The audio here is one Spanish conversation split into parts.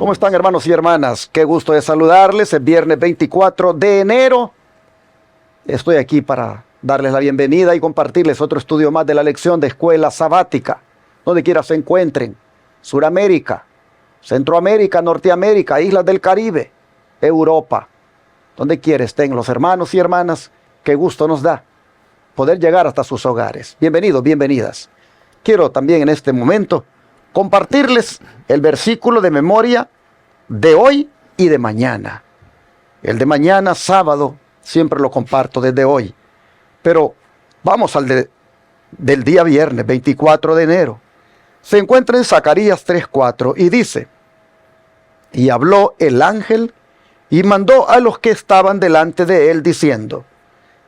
¿Cómo están, hermanos y hermanas? Qué gusto de saludarles. Es viernes 24 de enero. Estoy aquí para darles la bienvenida y compartirles otro estudio más de la lección de escuela sabática, donde quiera se encuentren. Suramérica, Centroamérica, Norteamérica, islas del Caribe, Europa, donde quiera estén los hermanos y hermanas. Qué gusto nos da poder llegar hasta sus hogares. Bienvenidos, bienvenidas. Quiero también en este momento compartirles el versículo de memoria de hoy y de mañana. El de mañana, sábado, siempre lo comparto desde hoy. Pero vamos al del día viernes, 24 de enero. Se encuentra en Zacarías 3:4 y dice: y habló el ángel y mandó a los que estaban delante de él diciendo: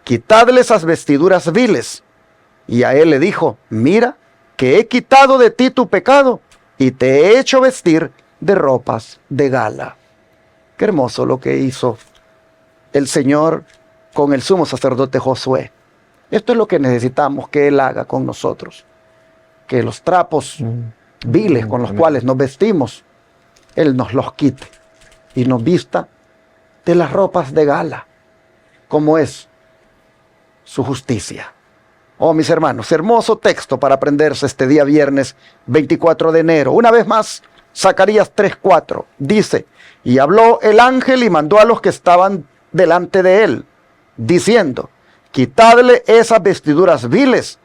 quitadle esas vestiduras viles. Y a él le dijo: mira, que he quitado de ti tu pecado y te he hecho vestir de ropas de gala. Qué hermoso lo que hizo el Señor con el sumo sacerdote Josué. Esto es lo que necesitamos que Él haga con nosotros. Que los trapos viles con los cuales nos vestimos, Él nos los quite y nos vista de las ropas de gala, como es su justicia. Oh, mis hermanos, hermoso texto para aprenderse este día viernes 24 de enero. Una vez más, Zacarías 3:4 dice: y habló el ángel y mandó a los que estaban delante de él, diciendo: quitadle esas vestiduras viles.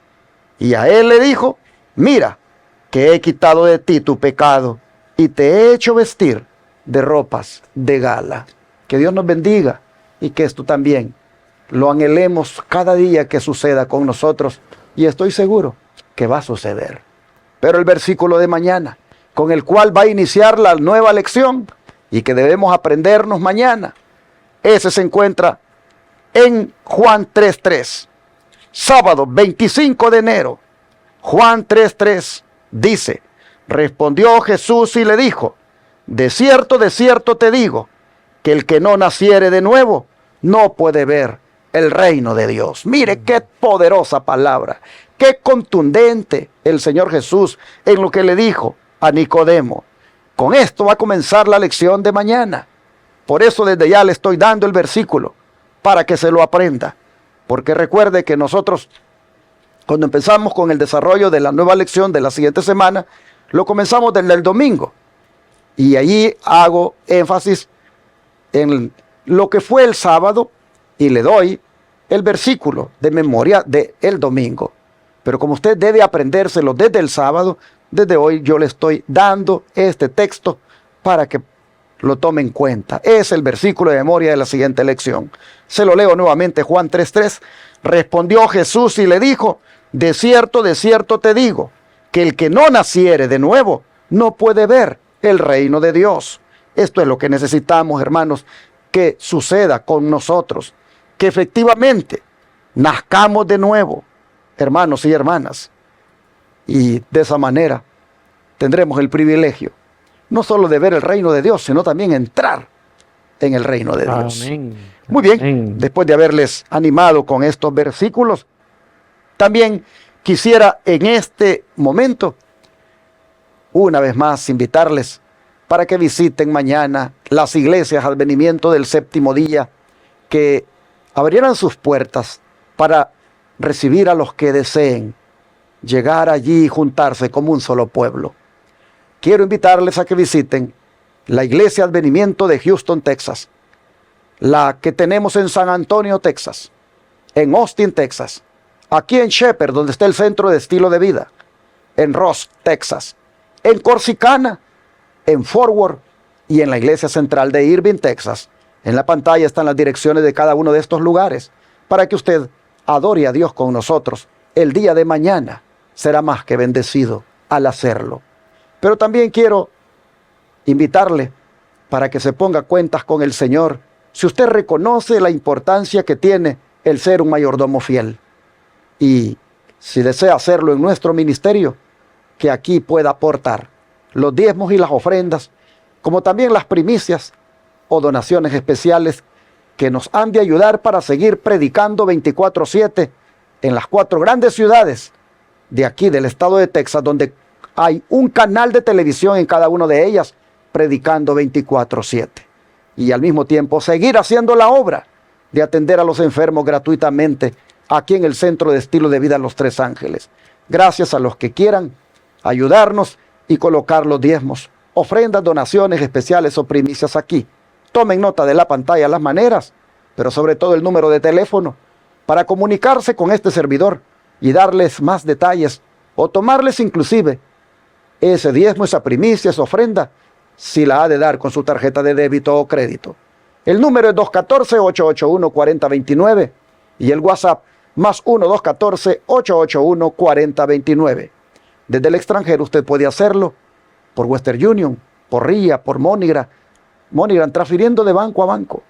Y a él le dijo: mira, que he quitado de ti tu pecado y te he hecho vestir de ropas de gala. Que Dios nos bendiga y que esto también lo anhelemos cada día que suceda con nosotros, y estoy seguro que va a suceder. Pero el versículo de mañana, con el cual va a iniciar la nueva lección y que debemos aprendernos mañana, ese se encuentra en Juan 3:3, sábado 25 de enero. Juan 3:3 dice: respondió Jesús y le dijo: de cierto te digo, que el que no naciere de nuevo no puede ver el reino de Dios. Mire qué poderosa palabra, qué contundente el Señor Jesús en lo que le dijo a Nicodemo. Con esto va a comenzar la lección de mañana. Por eso desde ya le estoy dando el versículo para que se lo aprenda. Porque recuerde que nosotros, cuando empezamos con el desarrollo de la nueva lección de la siguiente semana, lo comenzamos desde el domingo. Y allí hago énfasis en lo que fue el sábado y le doy el versículo de memoria del domingo. Pero como usted debe aprendérselo desde el sábado, desde hoy yo le estoy dando este texto para que lo tome en cuenta. Es el versículo de memoria de la siguiente lección. Se lo leo nuevamente, Juan 3:3. Respondió Jesús y le dijo: de cierto te digo, que el que no naciere de nuevo no puede ver el reino de Dios. Esto es lo que necesitamos, hermanos, que suceda con nosotros. Que efectivamente nazcamos de nuevo, hermanos y hermanas. Y de esa manera tendremos el privilegio no solo de ver el reino de Dios, sino también entrar en el reino de Dios. Amén. Muy bien, Amén. después de haberles animado con estos versículos, también quisiera en este momento, una vez más, invitarles para que visiten mañana las iglesias Advenimiento del Séptimo Día, que abrieran sus puertas para recibir a los que deseen llegar allí y juntarse como un solo pueblo. Quiero invitarles a que visiten la Iglesia Advenimiento de Houston, Texas, la que tenemos en San Antonio, Texas, en Austin, Texas, aquí en Shepherd, donde está el Centro de Estilo de Vida, en Ross, Texas, en Corsicana, en Fort Worth y en la Iglesia Central de Irving, Texas. En la pantalla están las direcciones de cada uno de estos lugares para que usted adore a Dios con nosotros. El día de mañana será más que bendecido al hacerlo. Pero también quiero invitarle para que se ponga cuentas con el Señor si usted reconoce la importancia que tiene el ser un mayordomo fiel. Y si desea hacerlo en nuestro ministerio, que aquí pueda aportar los diezmos y las ofrendas, como también las primicias o donaciones especiales que nos han de ayudar para seguir predicando 24/7 en las 4 grandes ciudades de aquí del estado de Texas, donde hay un canal de televisión en cada una de ellas predicando 24/7. Y al mismo tiempo seguir haciendo la obra de atender a los enfermos gratuitamente aquí en el Centro de Estilo de Vida Los Tres Ángeles. Gracias a los que quieran ayudarnos y colocar los diezmos, ofrendas, donaciones especiales o primicias aquí. Tomen nota de la pantalla las maneras, pero sobre todo el número de teléfono para comunicarse con este servidor y darles más detalles o tomarles inclusive ese diezmo, esa primicia, esa ofrenda, si la ha de dar con su tarjeta de débito o crédito. El número es 214-881-4029 y el WhatsApp +1 214-881-4029. Desde el extranjero usted puede hacerlo por Western Union, por RIA, por MoneyGram, transfiriendo de banco a banco.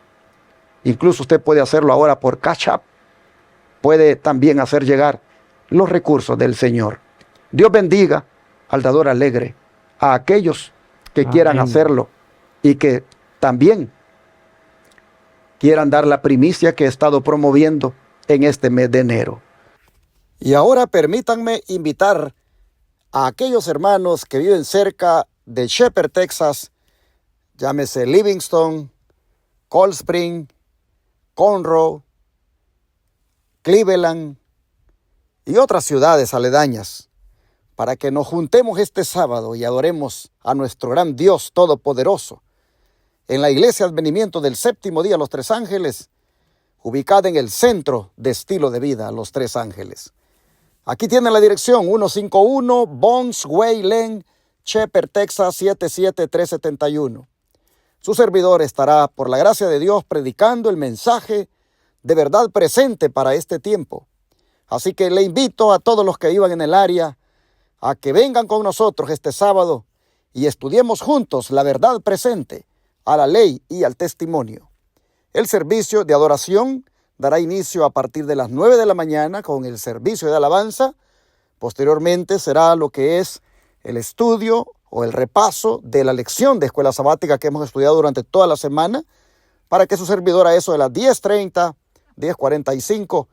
Incluso usted puede hacerlo ahora por Cash App. Puede también hacer llegar los recursos del Señor. Dios bendiga al dador alegre, a aquellos que quieran hacerlo y que también quieran dar la primicia que he estado promoviendo en este mes de enero. Y ahora permítanme invitar a aquellos hermanos que viven cerca de Shepherd, Texas, llámese Livingston, Cold Spring, Conroe, Cleveland y otras ciudades aledañas, para que nos juntemos este sábado y adoremos a nuestro gran Dios Todopoderoso en la Iglesia Advenimiento del Séptimo Día Los Tres Ángeles, ubicada en el Centro de Estilo de Vida Los Tres Ángeles. Aquí tienen la dirección: 151 Bones Way Lane, Shepherd, Texas 77371. Su servidor estará, por la gracia de Dios, predicando el mensaje de verdad presente para este tiempo. Así que le invito a todos los que vivan en el área a que vengan con nosotros este sábado y estudiemos juntos la verdad presente a la ley y al testimonio. El servicio de adoración dará inicio a partir de las 9 de la mañana con el servicio de alabanza. Posteriormente será lo que es el estudio o el repaso de la lección de escuela sabática que hemos estudiado durante toda la semana, para que su servidor a eso de las 10:30, 10:45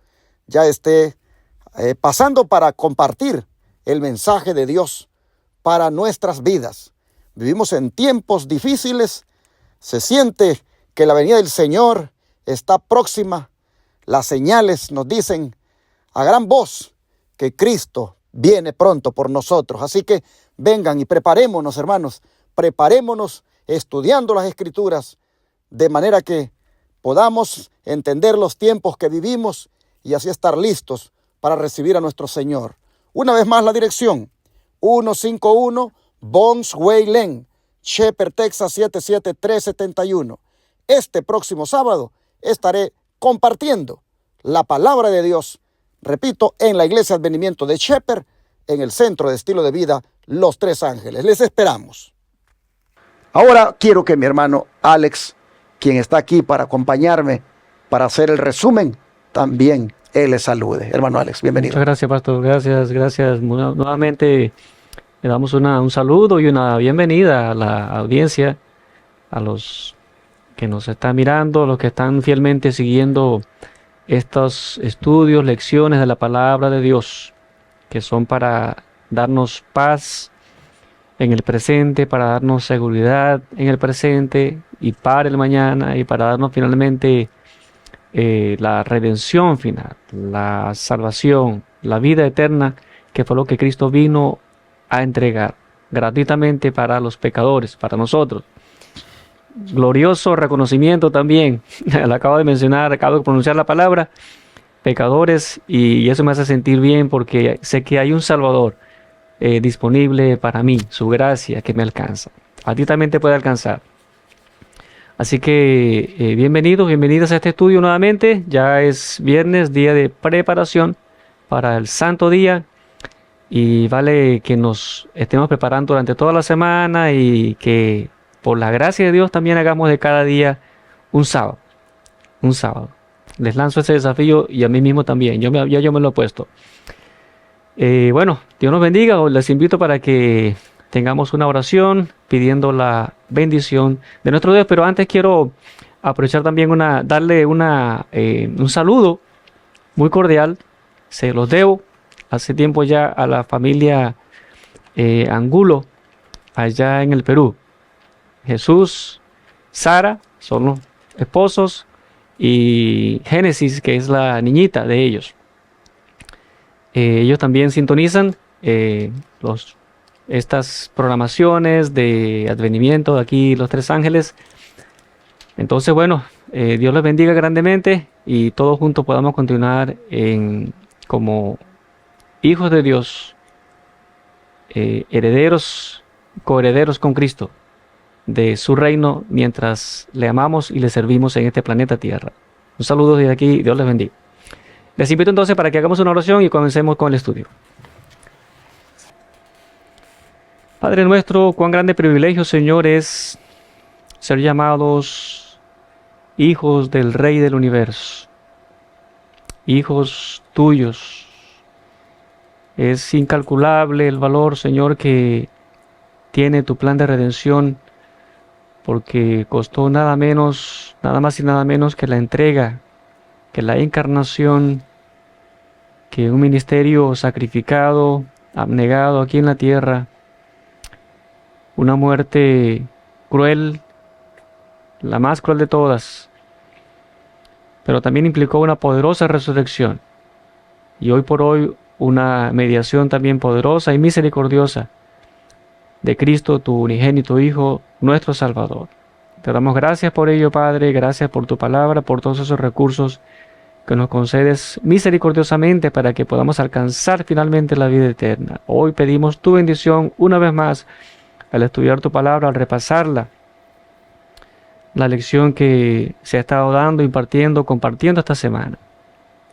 ya esté pasando para compartir el mensaje de Dios para nuestras vidas. Vivimos en tiempos difíciles, se siente que la venida del Señor está próxima. Las señales nos dicen a gran voz que Cristo viene pronto por nosotros. Así que vengan y preparémonos, hermanos, preparémonos estudiando las Escrituras, de manera que podamos entender los tiempos que vivimos y así estar listos para recibir a nuestro Señor. Una vez más la dirección: 151 Bones Way Lane, Shepherd, Texas 77371. Este próximo sábado estaré compartiendo la palabra de Dios, repito, en la Iglesia Advenimiento de Shepherd, en el Centro de Estilo de Vida Los Tres Ángeles. Les esperamos. Ahora quiero que mi hermano Alex, quien está aquí para acompañarme, para hacer el resumen, también él les salude. Hermano Alex, bienvenido. Muchas gracias, pastor. Gracias. Nuevamente le damos un saludo y una bienvenida a la audiencia, a los que nos están mirando, los que están fielmente siguiendo estos estudios, lecciones de la palabra de Dios, que son para darnos paz en el presente, para darnos seguridad en el presente y para el mañana, y para darnos finalmente la redención final, la salvación, la vida eterna, que fue lo que Cristo vino a entregar gratuitamente para los pecadores, para nosotros. Glorioso reconocimiento también, lo acabo de mencionar, acabo de pronunciar la palabra pecadores, y eso me hace sentir bien porque sé que hay un Salvador disponible para mí, su gracia que me alcanza. A ti también te puede alcanzar. Así que bienvenidos a este estudio nuevamente. Ya es viernes, día de preparación para el santo día, y vale que nos estemos preparando durante toda la semana y que por la gracia de Dios también hagamos de cada día un sábado. Les lanzo ese desafío y a mí mismo también. Yo me lo he puesto. Bueno, Dios nos bendiga. Les invito para que tengamos una oración pidiendo la bendición de nuestro Dios. Pero antes quiero aprovechar también darle un saludo muy cordial. Se los debo hace tiempo ya a la familia Angulo, allá en el Perú. Jesús, Sara, son los esposos, y Génesis, que es la niñita de ellos. Ellos también sintonizan estas programaciones de advenimiento de aquí, los tres ángeles. Entonces, bueno, Dios les bendiga grandemente y todos juntos podamos continuar como hijos de Dios, herederos, coherederos con Cristo de su reino, mientras le amamos y le servimos en este planeta Tierra. Un saludo desde aquí, Dios les bendiga. Les invito entonces para que hagamos una oración y comencemos con el estudio. Padre nuestro, cuán grande privilegio, Señor, es ser llamados hijos del Rey del Universo, hijos tuyos. Es incalculable el valor, Señor, que tiene tu plan de redención, porque costó nada más y nada menos que la entrega, que la encarnación, que un ministerio sacrificado, abnegado aquí en la tierra, una muerte cruel, la más cruel de todas, pero también implicó una poderosa resurrección, y hoy por hoy una mediación también poderosa y misericordiosa de Cristo, tu unigénito Hijo, nuestro Salvador. Te damos gracias por ello, Padre, gracias por tu palabra, por todos esos recursos que nos concedes misericordiosamente para que podamos alcanzar finalmente la vida eterna. Hoy pedimos tu bendición una vez más al estudiar tu palabra, al repasarla, la lección que se ha estado dando, impartiendo, compartiendo esta semana.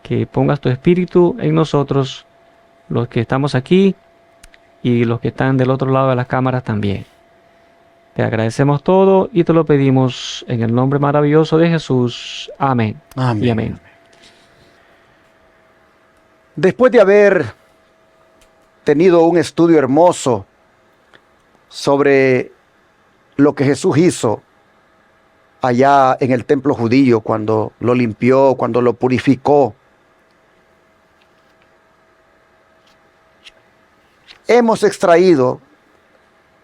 Que pongas tu espíritu en nosotros, los que estamos aquí y los que están del otro lado de las cámaras también. Te agradecemos todo y te lo pedimos en el nombre maravilloso de Jesús. Amén. Amén. Y amén. Después de haber tenido un estudio hermoso sobre lo que Jesús hizo allá en el templo judío, cuando lo limpió, cuando lo purificó, hemos extraído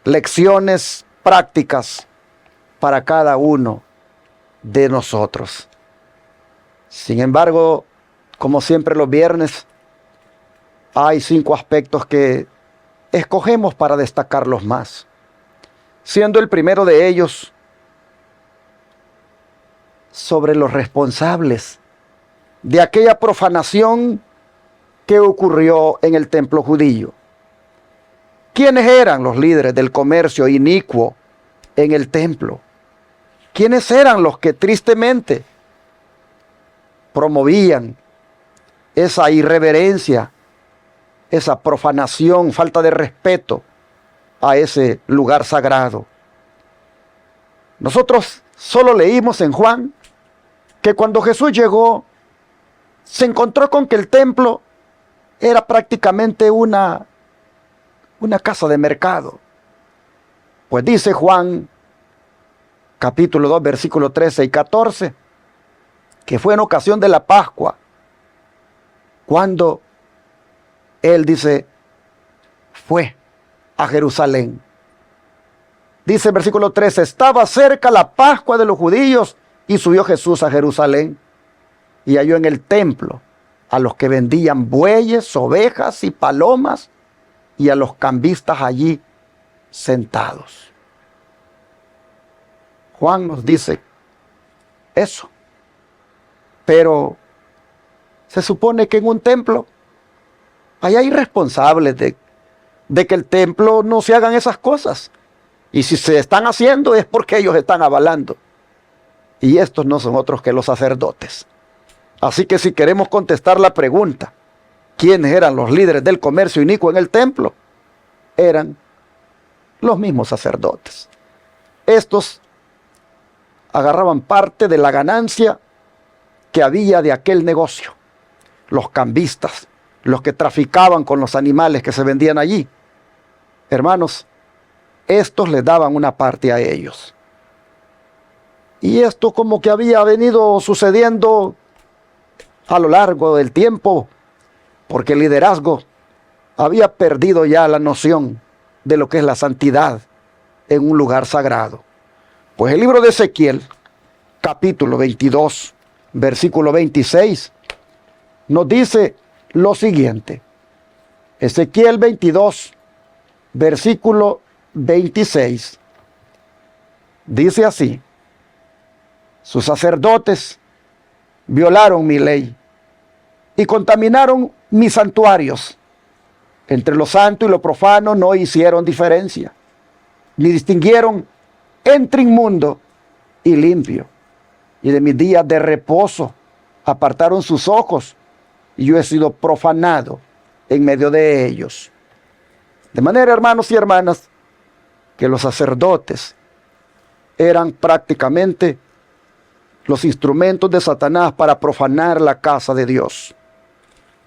lecciones prácticas para cada uno de nosotros. Sin embargo, como siempre los viernes, hay 5 aspectos que escogemos para destacarlos más, siendo el primero de ellos sobre los responsables de aquella profanación que ocurrió en el templo judío. ¿Quiénes eran los líderes del comercio inicuo en el templo? ¿Quiénes eran los que tristemente promovían esa irreverencia, esa profanación, falta de respeto a ese lugar sagrado? Nosotros solo leímos en Juan que cuando Jesús llegó, se encontró con que el templo era prácticamente una casa de mercado. Pues dice Juan, capítulo 2, versículos 13 y 14, que fue en ocasión de la Pascua, cuando él dice, fue a Jerusalén. Dice el versículo 13, estaba cerca la Pascua de los judíos y subió Jesús a Jerusalén y halló en el templo a los que vendían bueyes, ovejas y palomas y a los cambistas allí sentados. Juan nos dice eso, pero se supone que en un templo hay irresponsables de que el templo no se hagan esas cosas. Y si se están haciendo es porque ellos están avalando. Y estos no son otros que los sacerdotes. Así que si queremos contestar la pregunta, ¿quiénes eran los líderes del comercio inicuo en el templo? Eran los mismos sacerdotes. Estos agarraban parte de la ganancia que había de aquel negocio. Los cambistas, los que traficaban con los animales que se vendían allí. Hermanos, estos les daban una parte a ellos. Y esto como que había venido sucediendo a lo largo del tiempo, porque el liderazgo había perdido ya la noción de lo que es la santidad en un lugar sagrado. Pues el libro de Ezequiel, capítulo 22, versículo 26, nos dice lo siguiente. Ezequiel 22, versículo 26, dice así: sus sacerdotes violaron mi ley y contaminaron mis santuarios. Entre lo santo y lo profano no hicieron diferencia, ni distinguieron entre inmundo y limpio. Y de mis días de reposo apartaron sus ojos, y yo he sido profanado en medio de ellos. De manera, hermanos y hermanas, que los sacerdotes eran prácticamente los instrumentos de Satanás para profanar la casa de Dios.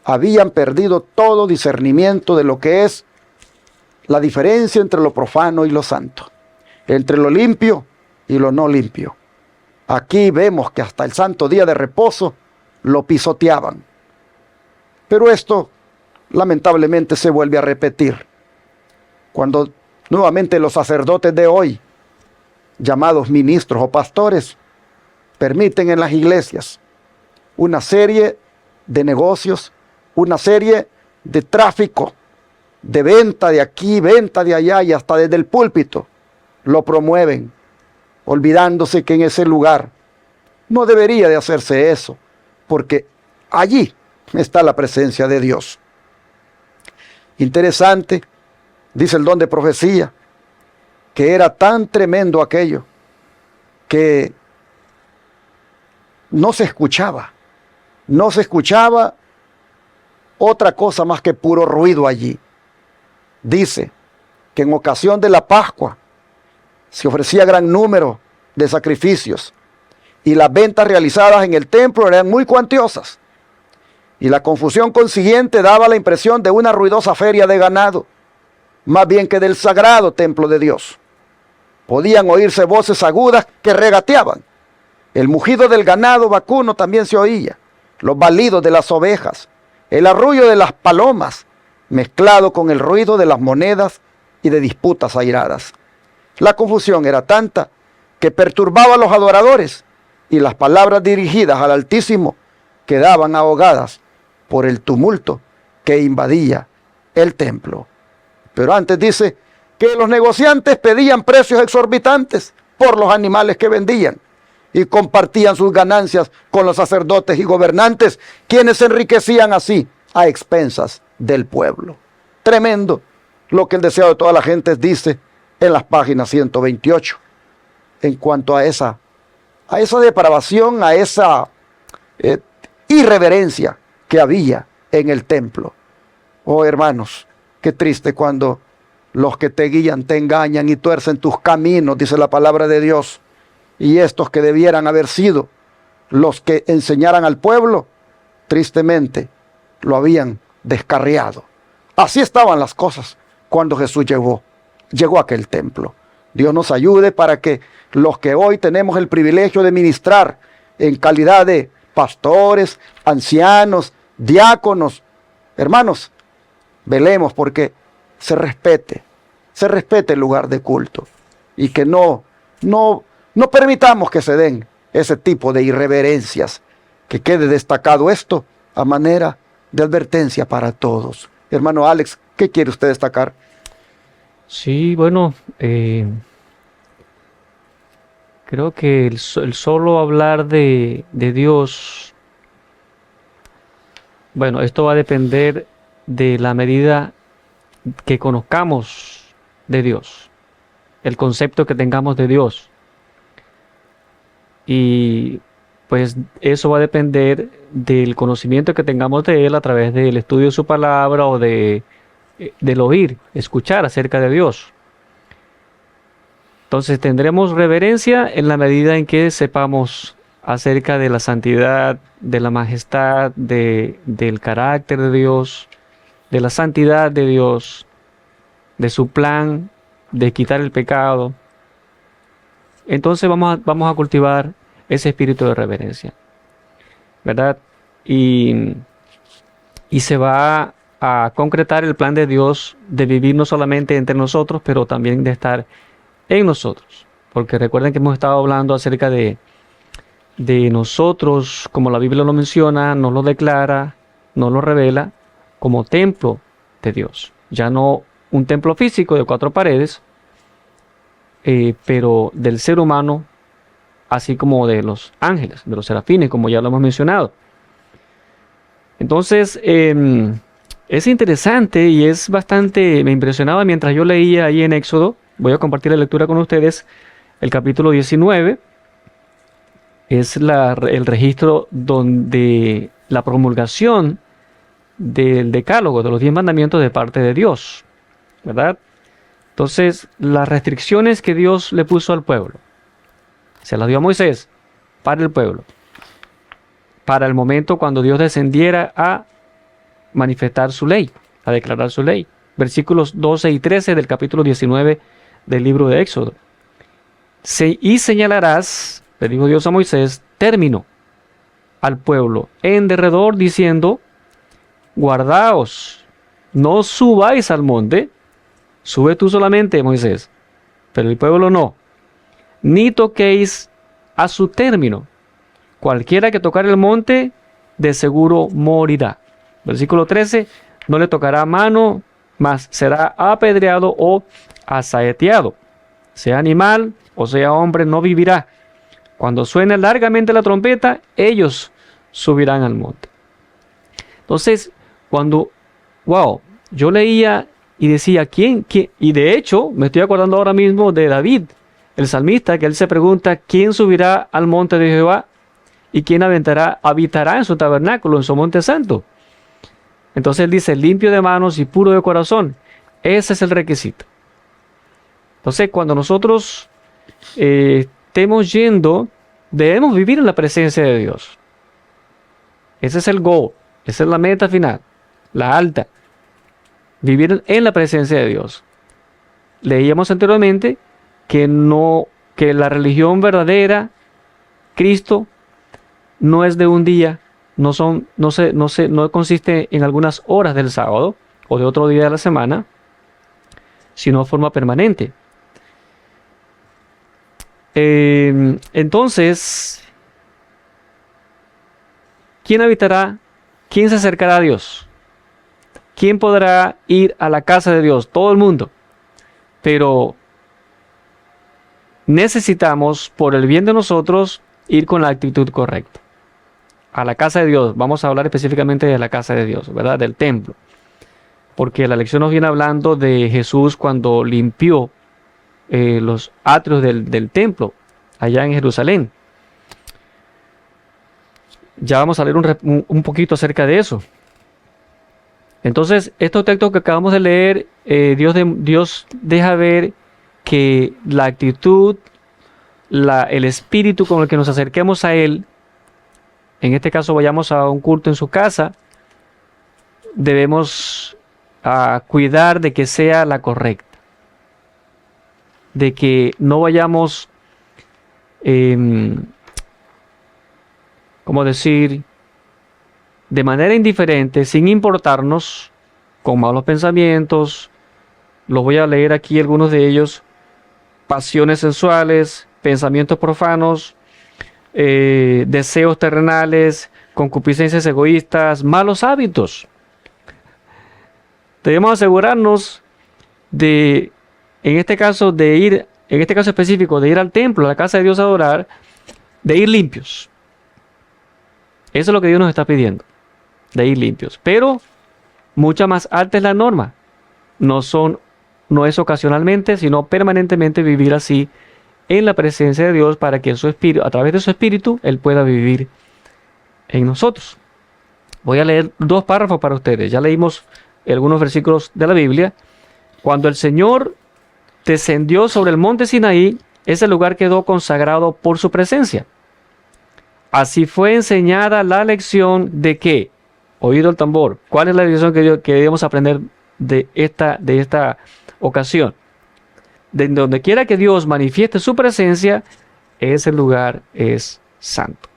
Habían perdido todo discernimiento de lo que es la diferencia entre lo profano y lo santo, entre lo limpio y lo no limpio. Aquí vemos que hasta el santo día de reposo lo pisoteaban. Pero esto lamentablemente se vuelve a repetir cuando nuevamente los sacerdotes de hoy, llamados ministros o pastores, permiten en las iglesias una serie de negocios, una serie de tráfico, de venta de aquí, venta de allá, y hasta desde el púlpito lo promueven, olvidándose que en ese lugar no debería de hacerse eso, porque allí está la presencia de Dios. Interesante, dice el don de profecía, que era tan tremendo aquello que no se escuchaba otra cosa más que puro ruido allí. Dice que en ocasión de la Pascua se ofrecía gran número de sacrificios y las ventas realizadas en el templo eran muy cuantiosas, y la confusión consiguiente daba la impresión de una ruidosa feria de ganado, más bien que del sagrado templo de Dios. Podían oírse voces agudas que regateaban. El mugido del ganado vacuno también se oía, los balidos de las ovejas, el arrullo de las palomas, mezclado con el ruido de las monedas y de disputas airadas. La confusión era tanta que perturbaba a los adoradores, y las palabras dirigidas al Altísimo quedaban ahogadas por el tumulto que invadía el templo. Pero antes dice que los negociantes pedían precios exorbitantes por los animales que vendían y compartían sus ganancias con los sacerdotes y gobernantes, quienes se enriquecían así a expensas del pueblo. Tremendo lo que el deseo de toda la gente dice en las páginas 128 en cuanto a esa depravación, a esa irreverencia que había en el templo. Oh, hermanos, qué triste cuando los que te guían te engañan y tuercen tus caminos, dice la palabra de Dios. Y estos que debieran haber sido los que enseñaran al pueblo, tristemente lo habían descarriado. Así estaban las cosas cuando Jesús llegó a aquel templo. Dios nos ayude para que los que hoy tenemos el privilegio de ministrar en calidad de pastores, ancianos, diáconos, hermanos, velemos porque se respete el lugar de culto, y que no permitamos que se den ese tipo de irreverencias. Que quede destacado esto a manera de advertencia para todos. Hermano Alex, ¿qué quiere usted destacar? Sí, bueno, creo que el solo hablar de Dios, bueno, esto va a depender de la medida que conozcamos de Dios, el concepto que tengamos de Dios. Y pues eso va a depender del conocimiento que tengamos de Él a través del estudio de su palabra o del oír, escuchar acerca de Dios. Entonces tendremos reverencia en la medida en que sepamos acerca de la santidad, de la majestad, del carácter de Dios, de la santidad de Dios, de su plan de quitar el pecado. Entonces vamos a cultivar ese espíritu de reverencia, ¿verdad? Y se va a concretar el plan de Dios de vivir no solamente entre nosotros, pero también de estar en nosotros. porque recuerden que hemos estado hablando acerca de nosotros, como la Biblia lo menciona, nos lo declara, nos lo revela, como templo de Dios. Ya no un templo físico de 4 paredes, pero del ser humano, así como de los ángeles, de los serafines, como ya lo hemos mencionado. Entonces, es interesante y es bastante, me impresionaba mientras yo leía ahí en Éxodo. Voy a compartir la lectura con ustedes. El capítulo 19 es el registro donde la promulgación del decálogo, de los 10 mandamientos de parte de Dios, ¿verdad? Entonces, las restricciones que Dios le puso al pueblo, se las dio a Moisés para el pueblo, para el momento cuando Dios descendiera a manifestar su ley, a declarar su ley. Versículos 12 y 13 del capítulo 19 del libro de Éxodo. Y señalarás, le dijo Dios a Moisés, término al pueblo en derredor, diciendo, guardaos, no subáis al monte, sube tú solamente, Moisés, pero el pueblo no, ni toquéis a su término. Cualquiera que tocar el monte, de seguro morirá. Versículo 13, no le tocará mano, mas será apedreado o asaeteado. Sea animal o sea hombre, no vivirá. Cuando suene largamente la trompeta, ellos subirán al monte. Entonces, yo leía y decía, ¿quién? Y de hecho, me estoy acordando ahora mismo de David, el salmista, que él se pregunta, ¿quién subirá al monte de Jehová? ¿Y quién habitará en su tabernáculo, en su monte santo? Entonces él dice, limpio de manos y puro de corazón. Ese es el requisito. Entonces, cuando nosotros estemos yendo, debemos vivir en la presencia de Dios. Ese es el goal, esa es la meta final, la alta. Vivir en la presencia de Dios. Leíamos anteriormente que la religión verdadera, Cristo, no es de un día, no consiste en algunas horas del sábado o de otro día de la semana, sino de forma permanente. Entonces, ¿quién habitará? ¿Quién se acercará a Dios? ¿Quién podrá ir a la casa de Dios? Todo el mundo. Pero necesitamos, por el bien de nosotros, ir con la actitud correcta. A la casa de Dios. Vamos a hablar específicamente de la casa de Dios, ¿verdad? Del templo. Porque la lección nos viene hablando de Jesús cuando limpió los atrios del templo allá en Jerusalén. Ya vamos a leer un poquito acerca de eso. Entonces, estos textos que acabamos de leer, Dios deja ver que la actitud, el espíritu con el que nos acerquemos a Él, en este caso vayamos a un culto en su casa, debemos cuidar de que sea la correcta. De que no vayamos, ¿cómo decir?, de manera indiferente, sin importarnos, con malos pensamientos. Los voy a leer aquí algunos de ellos: pasiones sensuales, pensamientos profanos, deseos terrenales, concupiscencias egoístas, malos hábitos. Debemos asegurarnos de, en este caso específico, de ir al templo, a la casa de Dios a adorar, de ir limpios. Eso es lo que Dios nos está pidiendo, de ir limpios. Pero mucha más alta es la norma. No es ocasionalmente, sino permanentemente vivir así en la presencia de Dios, para que su espíritu, a través de su espíritu, Él pueda vivir en nosotros. Voy a leer 2 párrafos para ustedes. Ya leímos algunos versículos de la Biblia. Cuando el Señor descendió sobre el monte Sinaí, ese lugar quedó consagrado por su presencia. Así fue enseñada la lección de que, oído el tambor, ¿cuál es la lección que debemos aprender de esta ocasión? De donde quiera que Dios manifieste su presencia, ese lugar es santo.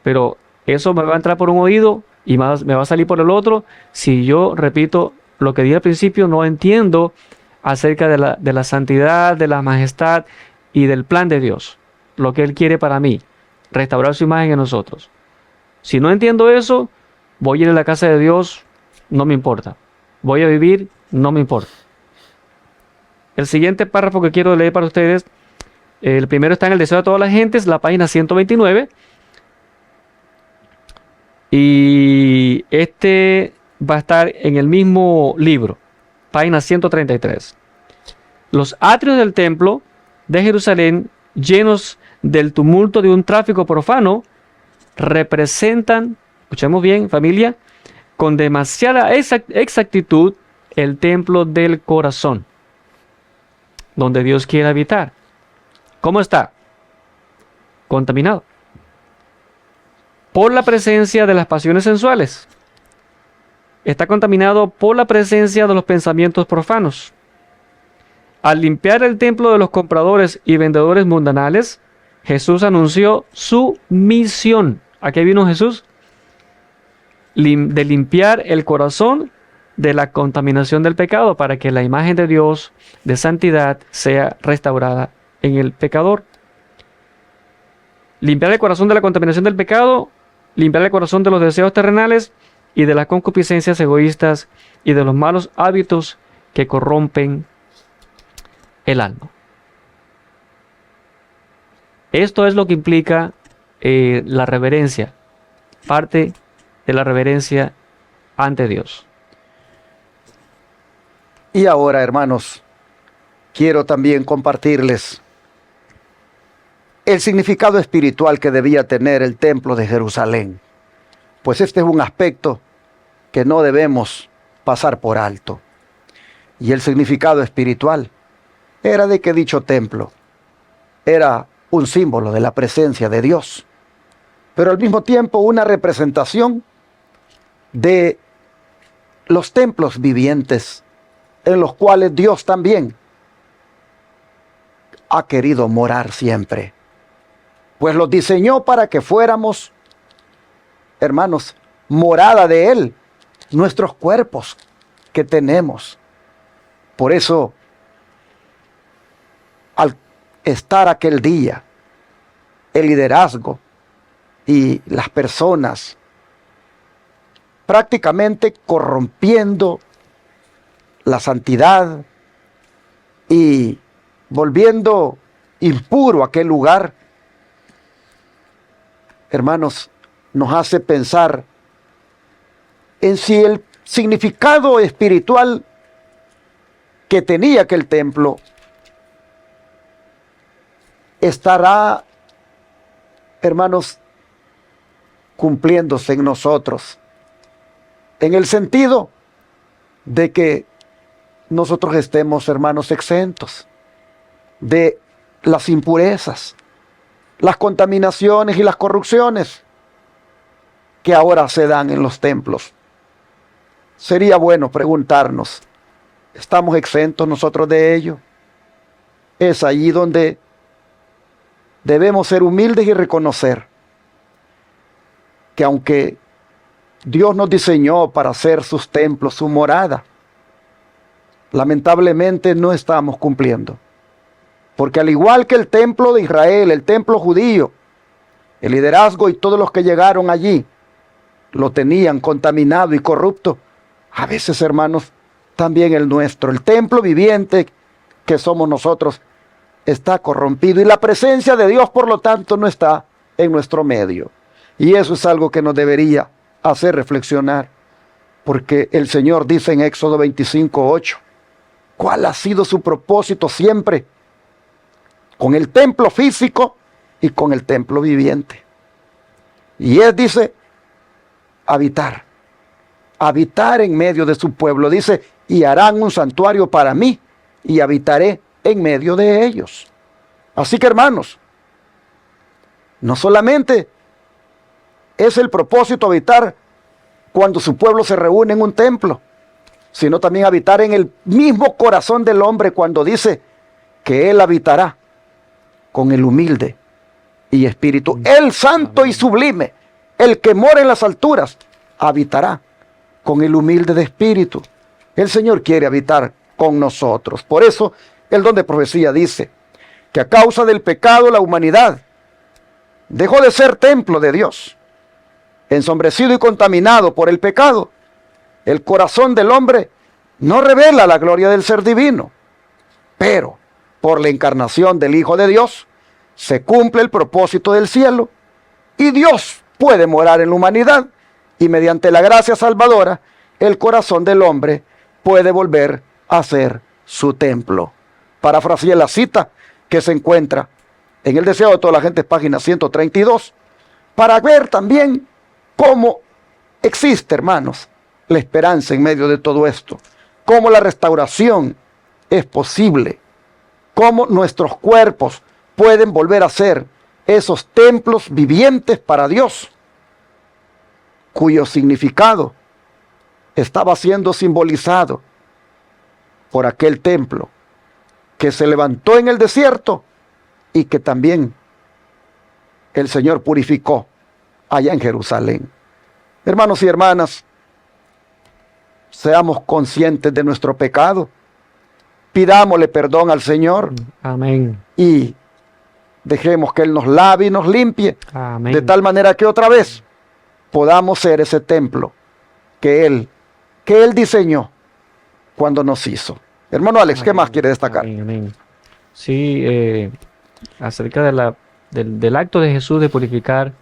Pero eso me va a entrar por un oído y me va a salir por el otro si yo, repito, lo que dije al principio, no entiendo acerca de la santidad, de la majestad y del plan de Dios, lo que Él quiere para mí, restaurar su imagen en nosotros. Si no entiendo eso, voy a ir a la casa de Dios, no me importa. Voy a vivir, no me importa. El siguiente párrafo que quiero leer para ustedes, el primero está en el deseo de todas las gentes, la página 129. Y este va a estar en el mismo libro, página 133. Los atrios del templo de Jerusalén, llenos del tumulto de un tráfico profano, representan, escuchemos bien, familia, con demasiada exactitud el templo del corazón, donde Dios quiere habitar. ¿Cómo está? Contaminado por la presencia de las pasiones sensuales. Está contaminado por la presencia de los pensamientos profanos. Al limpiar el templo de los compradores y vendedores mundanales, Jesús anunció su misión. ¿A qué vino Jesús? De limpiar el corazón de la contaminación del pecado, para que la imagen de Dios de santidad sea restaurada en el pecador. Limpiar el corazón de la contaminación del pecado, limpiar el corazón de los deseos terrenales y de las concupiscencias egoístas y de los malos hábitos que corrompen el alma. Esto es lo que implica la reverencia, parte de la reverencia ante Dios. Y ahora, hermanos, quiero también compartirles el significado espiritual que debía tener el templo de Jerusalén. Pues este es un aspecto que no debemos pasar por alto. Y el significado espiritual era de que dicho templo era un símbolo de la presencia de Dios, pero al mismo tiempo una representación de los templos vivientes en los cuales Dios también ha querido morar siempre. Pues los diseñó para que fuéramos, hermanos, morada de Él, nuestros cuerpos que tenemos. Por eso, al estar aquel día, el liderazgo y las personas prácticamente corrompiendo la santidad y volviendo impuro aquel lugar, hermanos, nos hace pensar en si el significado espiritual que tenía aquel templo estará, hermanos, cumpliéndose en nosotros, en el sentido de que nosotros estemos, hermanos, exentos de las impurezas, las contaminaciones y las corrupciones que ahora se dan en los templos. Sería bueno preguntarnos, ¿estamos exentos nosotros de ello? Es allí donde debemos ser humildes y reconocer que aunque Dios nos diseñó para hacer sus templos, su morada, lamentablemente no estamos cumpliendo. Porque al igual que el templo de Israel, el templo judío, el liderazgo y todos los que llegaron allí lo tenían contaminado y corrupto, a veces, hermanos, también el nuestro, el templo viviente que somos nosotros, está corrompido y la presencia de Dios, por lo tanto, no está en nuestro medio. Y eso es algo que nos debería hacer reflexionar, porque el Señor dice en Éxodo 25:8, ¿cuál ha sido su propósito siempre con el templo físico y con el templo viviente? Y Él dice, habitar en medio de su pueblo. Dice, y harán un santuario para mí, y habitaré en medio de ellos. Así que, hermanos, no solamente es el propósito habitar cuando su pueblo se reúne en un templo, sino también habitar en el mismo corazón del hombre cuando dice que Él habitará con el humilde y espíritu. El santo y sublime, el que mora en las alturas, habitará con el humilde de espíritu. El Señor quiere habitar con nosotros. Por eso el don de profecía dice que a causa del pecado la humanidad dejó de ser templo de Dios. Ensombrecido y contaminado por el pecado, el corazón del hombre no revela la gloria del ser divino. Pero por la encarnación del Hijo de Dios se cumple el propósito del cielo y Dios puede morar en la humanidad, y mediante la gracia salvadora el corazón del hombre puede volver a ser su templo. Parafraseé la cita que se encuentra en El deseo de toda la gente, página 132, para ver también cómo existe, hermanos, la esperanza en medio de todo esto, cómo la restauración es posible, cómo nuestros cuerpos pueden volver a ser esos templos vivientes para Dios, cuyo significado estaba siendo simbolizado por aquel templo que se levantó en el desierto y que también el Señor purificó allá en Jerusalén. Hermanos y hermanas, seamos conscientes de nuestro pecado, pidámosle perdón al Señor. Amén. Y dejemos que Él nos lave y nos limpie. Amén. De tal manera que otra vez podamos ser ese templo que Él diseñó cuando nos hizo. Hermano Alex, ¿qué más quiere destacar? Amén, amén. Sí, acerca del acto de Jesús de purificar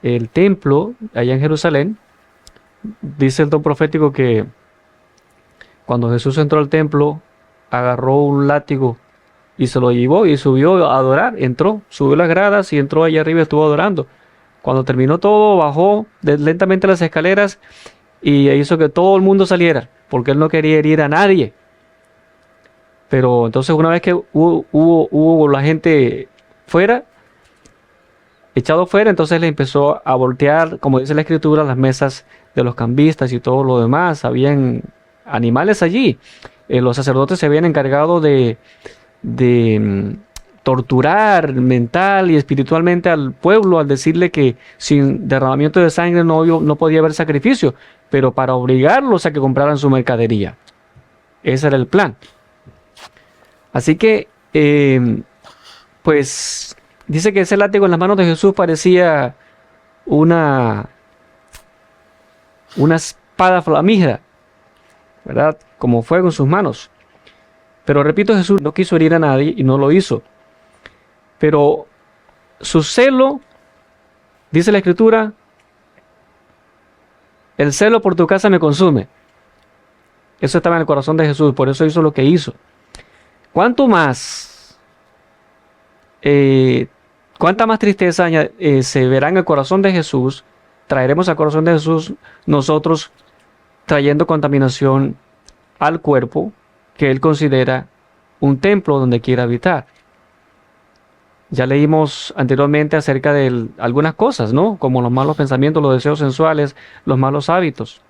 el templo allá en Jerusalén, dice el don profético que cuando Jesús entró al templo, agarró un látigo y se lo llevó y subió a adorar. Entró, subió las gradas y entró allá arriba y estuvo adorando. Cuando terminó todo, bajó lentamente las escaleras y hizo que todo el mundo saliera, porque él no quería herir a nadie. Pero entonces una vez que hubo la gente fuera, echado fuera, entonces le empezó a voltear, como dice la escritura, las mesas de los cambistas y todo lo demás. Habían animales allí. Los sacerdotes se habían encargado de torturar mental y espiritualmente al pueblo al decirle que sin derramamiento de sangre no podía haber sacrificio, pero para obligarlos a que compraran su mercadería. Ese era el plan. Así que, pues, dice que ese látigo en las manos de Jesús parecía una espada flamígera, ¿verdad? Como fuego en sus manos. Pero repito, Jesús no quiso herir a nadie y no lo hizo. Pero su celo, dice la Escritura, el celo por tu casa me consume. Eso estaba en el corazón de Jesús, por eso hizo lo que hizo. ¿Cuánto más, cuánta más tristeza se verá en el corazón de Jesús, traeremos al corazón de Jesús nosotros trayendo contaminación al cuerpo que Él considera un templo donde quiere habitar? Ya leímos anteriormente acerca de algunas cosas, ¿no? Como los malos pensamientos, los deseos sensuales, los malos hábitos.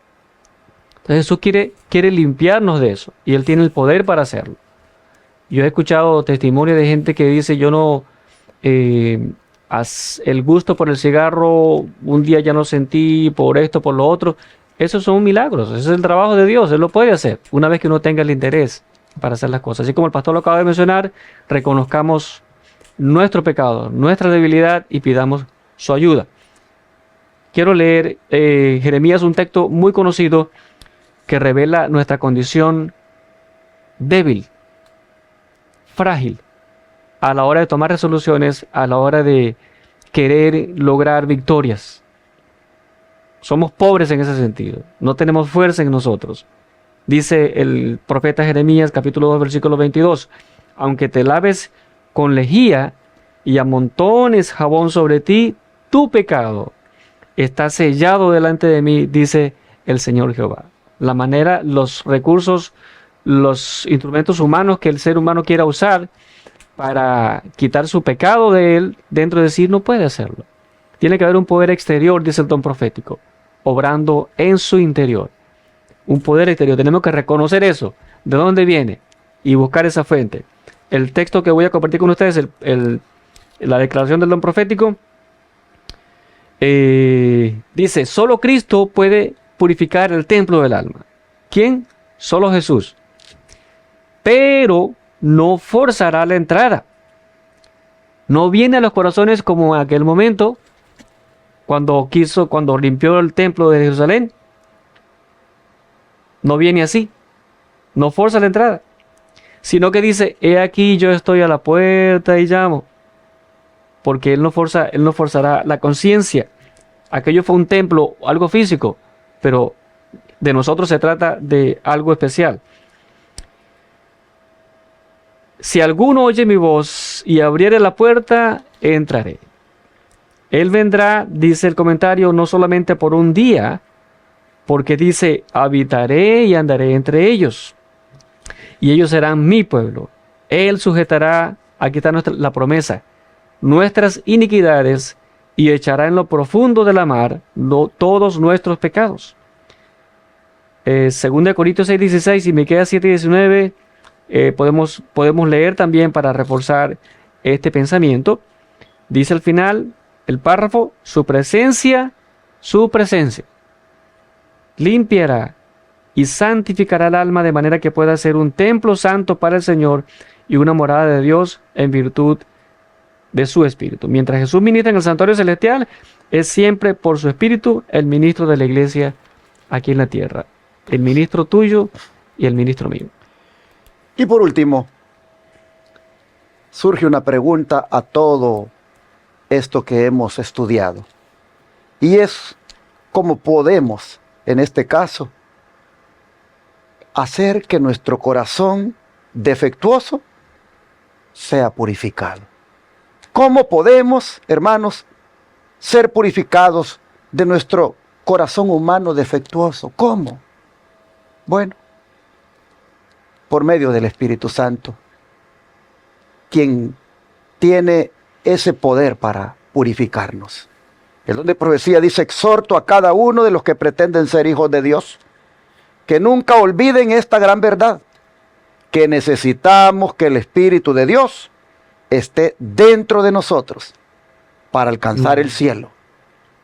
Entonces Jesús quiere limpiarnos de eso y Él tiene el poder para hacerlo. Yo he escuchado testimonios de gente que dice, yo no, el gusto por el cigarro, un día ya no sentí por esto, por lo otro. Esos son milagros, ese es el trabajo de Dios, Él lo puede hacer una vez que uno tenga el interés para hacer las cosas. Así como el pastor lo acaba de mencionar, reconozcamos nuestro pecado, nuestra debilidad y pidamos su ayuda. Quiero leer Jeremías, un texto muy conocido que revela nuestra condición débil, frágil, a la hora de tomar resoluciones, a la hora de querer lograr victorias. Somos pobres en ese sentido, no tenemos fuerza en nosotros. Dice el profeta Jeremías, capítulo 2, versículo 22, aunque te laves con lejía y amontones jabón sobre ti, tu pecado está sellado delante de mí, dice el Señor Jehová. La manera, los recursos, los instrumentos humanos que el ser humano quiera usar para quitar su pecado de él, dentro de sí, no puede hacerlo. Tiene que haber un poder exterior, dice el don profético, obrando en su interior. Un poder exterior. Tenemos que reconocer eso. ¿De dónde viene? Y buscar esa fuente. El texto que voy a compartir con ustedes, la declaración del don profético, dice, solo Cristo puede purificar el templo del alma. ¿Quién? Solo Jesús. Pero no forzará la entrada. No viene a los corazones como en aquel momento, cuando limpió el templo de Jerusalén. No viene así, no forza la entrada, sino que dice, he aquí yo estoy a la puerta y llamo, porque Él no forzará la conciencia. Aquello fue un templo, algo físico, pero de nosotros se trata de algo especial. Si alguno oye mi voz y abriere la puerta, entraré. Él vendrá, dice el comentario, no solamente por un día, porque dice, habitaré y andaré entre ellos, y ellos serán mi pueblo. Él sujetará, aquí está la promesa, nuestras iniquidades, y echará en lo profundo de la mar todos nuestros pecados. 2 Corintios 6:16 y Miqueas 7:19 podemos leer también para reforzar este pensamiento. Dice al final el párrafo, su presencia limpiará y santificará el alma de manera que pueda ser un templo santo para el Señor y una morada de Dios en virtud de su Espíritu. Mientras Jesús ministra en el santuario celestial, es siempre por su Espíritu el ministro de la iglesia aquí en la tierra. El ministro tuyo y el ministro mío. Y por último, surge una pregunta a todo esto que hemos estudiado. Y es, ¿cómo podemos, en este caso, hacer que nuestro corazón defectuoso sea purificado? ¿Cómo podemos, hermanos, ser purificados de nuestro corazón humano defectuoso? ¿Cómo? Bueno, por medio del Espíritu Santo, quien tiene ese poder para purificarnos. El don de profecía dice, exhorto a cada uno de los que pretenden ser hijos de Dios, que nunca olviden esta gran verdad, que necesitamos que el Espíritu de Dios esté dentro de nosotros para alcanzar el cielo,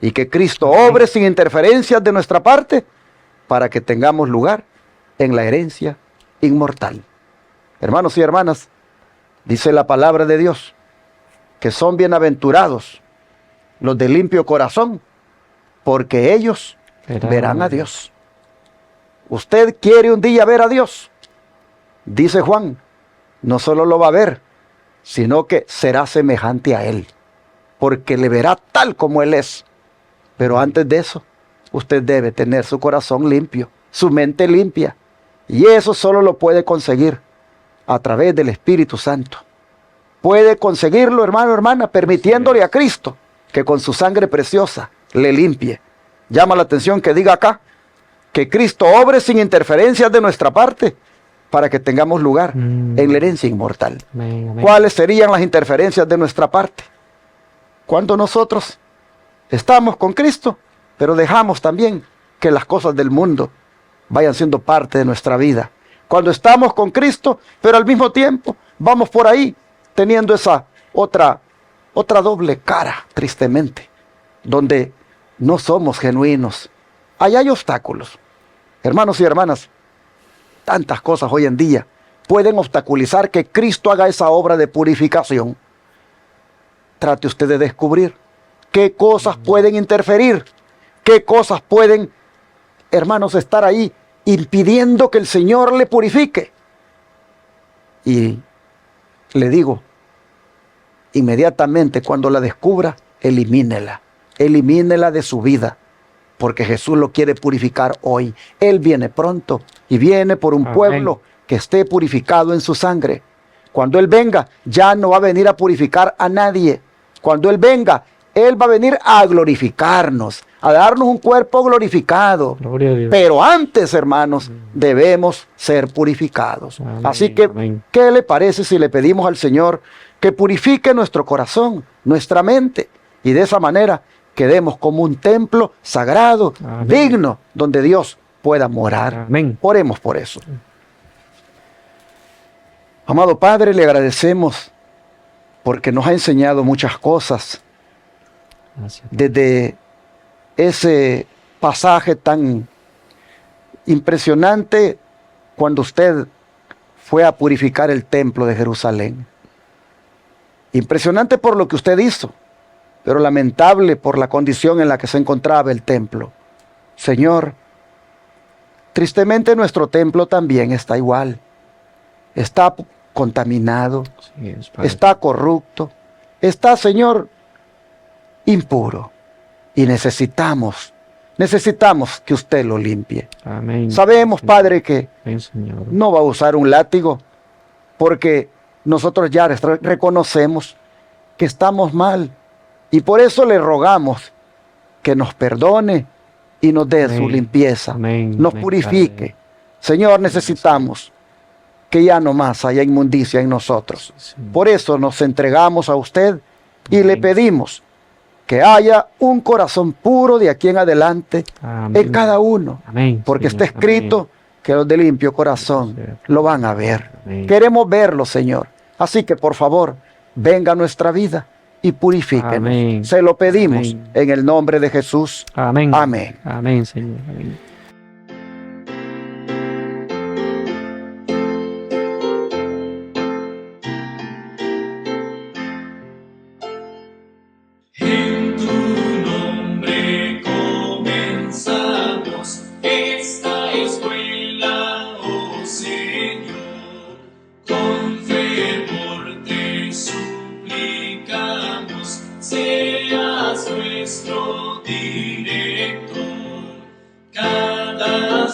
y que Cristo obre sin interferencias de nuestra parte para que tengamos lugar en la herencia inmortal. Hermanos y hermanas, dice la palabra de Dios que son bienaventurados los de limpio corazón, porque ellos verán a Dios. Usted quiere un día ver a Dios, dice Juan, no solo lo va a ver, sino que será semejante a Él, porque le verá tal como Él es. Pero antes de eso, usted debe tener su corazón limpio, su mente limpia, y eso solo lo puede conseguir a través del Espíritu Santo. Puede conseguirlo, hermano, hermana, permitiéndole a Cristo que con su sangre preciosa le limpie. Llama la atención que diga acá que Cristo obre sin interferencias de nuestra parte para que tengamos lugar en la herencia inmortal. Amén, amén. ¿Cuáles serían las interferencias de nuestra parte? Cuando nosotros estamos con Cristo, pero dejamos también que las cosas del mundo vayan siendo parte de nuestra vida. Cuando estamos con Cristo, pero al mismo tiempo vamos por ahí teniendo esa otra doble cara, tristemente, donde no somos genuinos. Ahí hay obstáculos. Hermanos y hermanas, tantas cosas hoy en día pueden obstaculizar que Cristo haga esa obra de purificación. Trate usted de descubrir qué cosas pueden interferir, qué cosas pueden, hermanos, estar ahí impidiendo que el Señor le purifique. Y le digo, inmediatamente cuando la descubra, elimínela de su vida, porque Jesús lo quiere purificar hoy. Él viene pronto y viene por un pueblo que esté purificado en su sangre. Cuando Él venga, ya no va a venir a purificar a nadie. Cuando Él venga, Él va a venir a glorificarnos, a darnos un cuerpo glorificado. Gloria a Dios. Pero antes, hermanos, debemos ser purificados. Amén, Así que, amén. ¿qué le parece si le pedimos al Señor que purifique nuestro corazón, nuestra mente, y de esa manera quedemos como un templo sagrado, Amén. digno, donde Dios pueda morar? Amén. Oremos por eso. Amado Padre, le agradecemos porque nos ha enseñado muchas cosas Gracias. desde ese pasaje tan impresionante cuando usted fue a purificar el templo de Jerusalén. Impresionante por lo que usted hizo, pero lamentable por la condición en la que se encontraba el templo. Señor, tristemente nuestro templo también está igual. Está contaminado, Sí, es, Padre. está corrupto, está, Señor, impuro. Y necesitamos que usted lo limpie. Amén. Sabemos, Padre, que Amén, Señor. no va a usar un látigo, porque nosotros ya reconocemos que estamos mal. Y por eso le rogamos que nos perdone y nos dé su Amén. limpieza, Amén. nos Amén, purifique. Padre. Señor, necesitamos que ya no más haya inmundicia en nosotros. Sí. Por eso nos entregamos a usted y le Amén. pedimos que haya un corazón puro de aquí en adelante Amén. en cada uno, Amén, porque Señor. está escrito que los de limpio corazón Amén. lo van a ver. Amén. Queremos verlo, Señor. Así que, por favor, venga a nuestra vida y purifíquenos. Amén. Se lo pedimos Amén. en el nombre de Jesús. Amén. Amén. Amén, Señor. Amén. En tu nombre comenzamos esta escuela, oh Señor. Con fervor te suplicamos, seas nuestro director. Cada